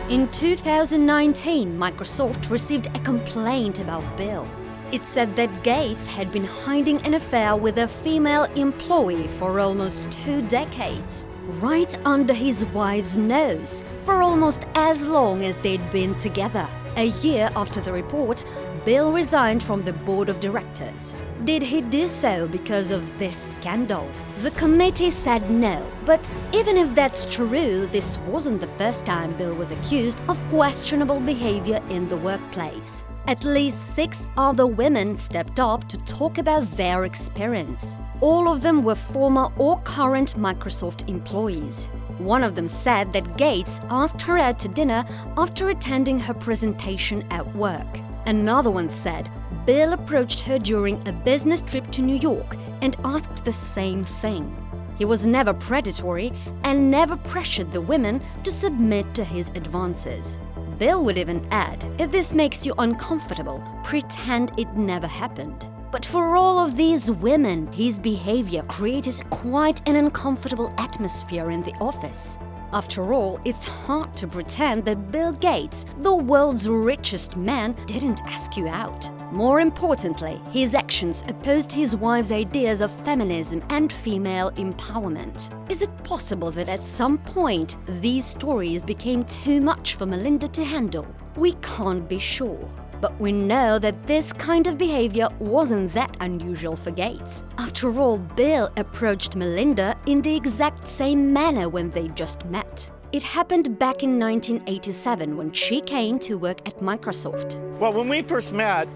In 2019, Microsoft received a complaint about Bill. It said that Gates had been hiding an affair with a female employee for almost 2 decades, right under his wife's nose, for almost as long as they'd been together. A year after the report, Bill resigned from the board of directors. Did he do so because of this scandal? The committee said no, but even if that's true, this wasn't the first time Bill was accused of questionable behavior in the workplace. At least 6 other women stepped up to talk about their experience. All of them were former or current Microsoft employees. One of them said that Gates asked her out to dinner after attending her presentation at work. Another one said Bill approached her during a business trip to New York and asked the same thing. He was never predatory and never pressured the women to submit to his advances. Bill would even add, "If this makes you uncomfortable, pretend it never happened." But for all of these women, his behavior created quite an uncomfortable atmosphere in the office. After all, it's hard to pretend that Bill Gates, the world's richest man, didn't ask you out. More importantly, his actions opposed his wife's ideas of feminism and female empowerment. Is it possible that at some point these stories became too much for Melinda to handle? We can't be sure. But we know that this kind of behavior wasn't that unusual for Gates. After all, Bill approached Melinda in the exact same manner when they just met. It happened back in 1987 when she came to work at Microsoft. Well, when we first met,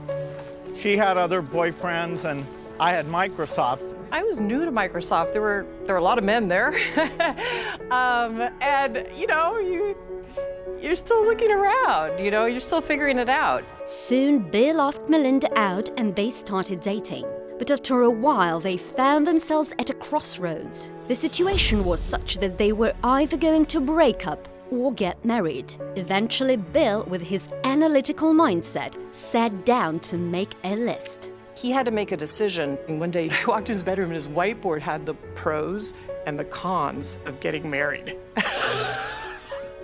she had other boyfriends and I had Microsoft. I was new to Microsoft. There were a lot of men there. And you're still looking around, you're still figuring it out. Soon, Bill asked Melinda out and they started dating. But after a while, they found themselves at a crossroads. The situation was such that they were either going to break up or get married. Eventually, Bill, with his analytical mindset, sat down to make a list. He had to make a decision. And one day, I walked in his bedroom and his whiteboard had the pros and the cons of getting married.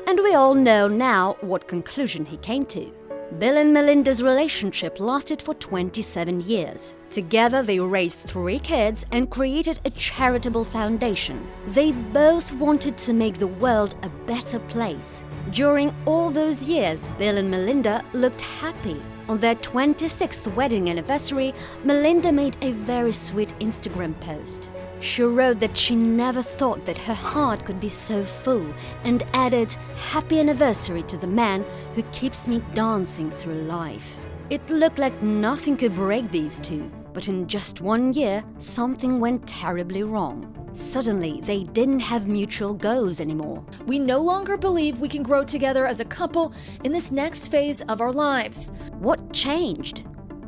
And we all know now what conclusion he came to. Bill and Melinda's relationship lasted for 27 years. Together, they raised 3 kids and created a charitable foundation. They both wanted to make the world a better place. During all those years, Bill and Melinda looked happy. On their 26th wedding anniversary, Melinda made a very sweet Instagram post. She wrote that she never thought that her heart could be so full and added, "Happy anniversary to the man who keeps me dancing through life." It looked like nothing could break these two, but in just 1 year, something went terribly wrong. Suddenly, they didn't have mutual goals anymore. We no longer believe we can grow together as a couple in this next phase of our lives. What changed?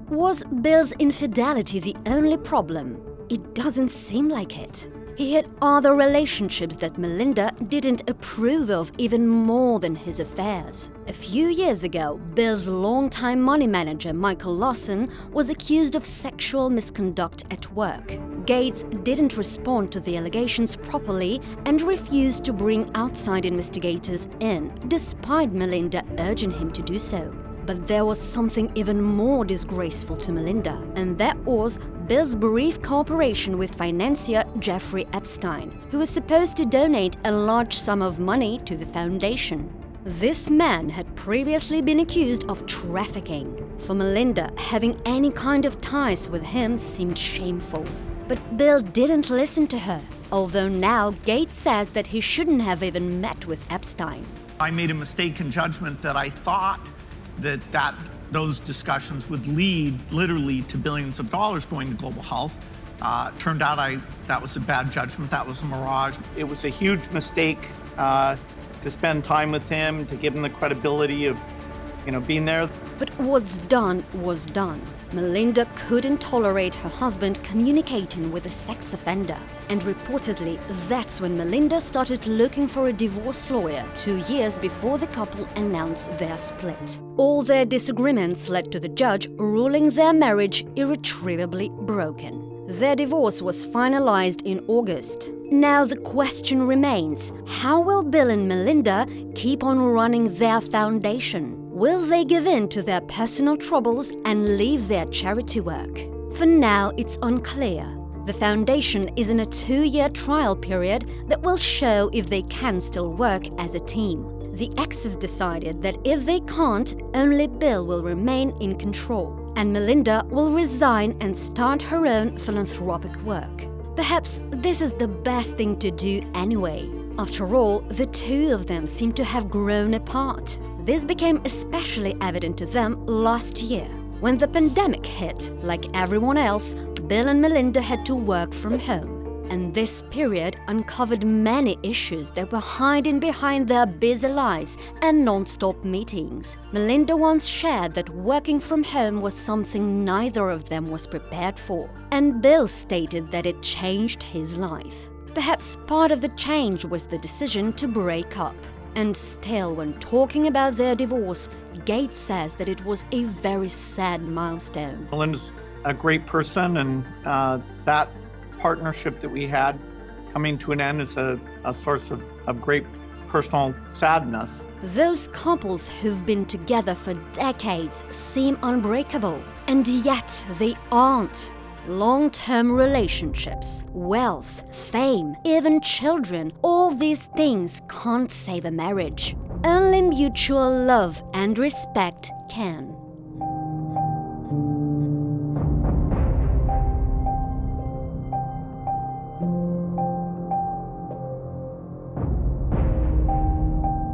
Was Bill's infidelity the only problem? It doesn't seem like it. He had other relationships that Melinda didn't approve of even more than his affairs. A few years ago, Bill's longtime money manager, Michael Lawson, was accused of sexual misconduct at work. Gates didn't respond to the allegations properly and refused to bring outside investigators in, despite Melinda urging him to do so. But there was something even more disgraceful to Melinda, and that was Bill's brief cooperation with financier Jeffrey Epstein, who was supposed to donate a large sum of money to the foundation. This man had previously been accused of trafficking. For Melinda, having any kind of ties with him seemed shameful. But Bill didn't listen to her, although now Gates says that he shouldn't have even met with Epstein. I made a mistake in judgment that I thought that those discussions would lead literally to billions of dollars going to global health. Turned out that was a bad judgment. That was a mirage. It was a huge mistake to spend time with him, to give him the credibility of being there. But what's done was done. Melinda couldn't tolerate her husband communicating with a sex offender. And reportedly, that's when Melinda started looking for a divorce lawyer 2 years before the couple announced their split. All their disagreements led to the judge ruling their marriage irretrievably broken. Their divorce was finalized in August. Now the question remains, how will Bill and Melinda keep on running their foundation? Will they give in to their personal troubles and leave their charity work? For now, it's unclear. The foundation is in a 2-year trial period that will show if they can still work as a team. The exes decided that if they can't, only Bill will remain in control, and Melinda will resign and start her own philanthropic work. Perhaps this is the best thing to do anyway. After all, the two of them seem to have grown apart. This became especially evident to them last year. When the pandemic hit, like everyone else, Bill and Melinda had to work from home. And this period uncovered many issues that were hiding behind their busy lives and non-stop meetings. Melinda once shared that working from home was something neither of them was prepared for, and Bill stated that it changed his life. Perhaps part of the change was the decision to break up. And still, when talking about their divorce, Gates says that it was a very sad milestone. Melinda's a great person, and that partnership that we had coming to an end is a source of great personal sadness. Those couples who've been together for decades seem unbreakable, and yet they aren't. Long-term relationships, wealth, fame, even children, all these things can't save a marriage. Only mutual love and respect can.